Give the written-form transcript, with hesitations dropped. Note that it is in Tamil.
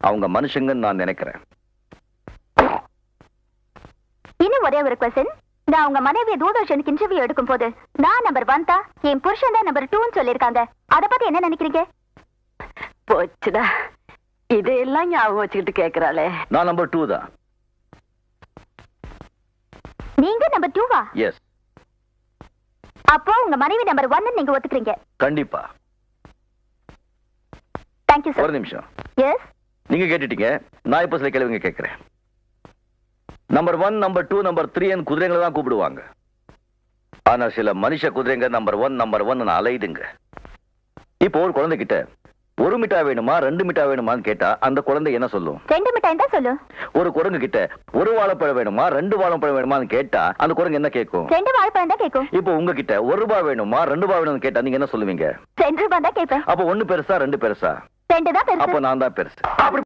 அவங்க மனுஷங்கன்னு நான் நினைக்கிறேன். இன்னும் ஒரே ஒரு கொஸ்டின். நான் உங்க மனைவி தூர்தர்ஷனுக்கு இன்டர்வியூ எடுக்கும் போது நான் நம்பர் 1 தான், என் புருஷன் தான் நம்பர் 2ன்னு சொல்லிருக்காங்க. அத பத்தி என்ன நினைக்கிறீங்க? போச்சுடா, இதையெல்லாம் ஞாபகம் வச்சுக்கிட்டு கேக்குறாளே. நான் நம்பர் 2 தான். நீங்க நம்பர் 2வா? எஸ். அப்போ உங்க மனைவி நம்பர் 1 நீங்க ஒத்துக்கிறீங்க? கண்டிப்பா. Thank you sir. ஒரு நிமிஷம். எஸ். நீங்க கேட்டுட்டீங்க, நான் இப்ப சில கேள்விங்க கேட்கிறேன். நம்பர் 1, நம்பர் 2, நம்பர் 3 குதிரைகளை தான் கூப்பிடுவாங்க. ஆனா சில மனுஷ குதிரைங்க நம்பர் 1 அலையுதுங்க. இப்போ ஒரு குழந்தைகிட்ட 1 மிட்டாய் வேணுமா 2 மிட்டாய் வேணுமான்னு கேட்டா அந்த குழந்தை என்ன சொல்லும்? 2 மிட்டாய் தான் சொல்லும். ஒரு குரங்கு கிட்ட 1 வாழைப்பழம் வேணுமா 2 வாழைப்பழம் வேணுமான்னு கேட்டா அந்த குரங்கு என்ன கேட்கும்? 2 வாழைப்பழம் தான் கேட்கும். இப்போ உங்ககிட்ட 1 ரூபாய் வேணுமா 2 ரூபாய் வேணும்னு கேட்டா நீங்க என்ன சொல்லுவீங்க? 2 ரூபாய் தான் கேட்பேன். அப்போ 1 பெருசா 2 பெருசா? 2 தான் பெருசு. அப்போ நான் தான் பெருசு. அப்படி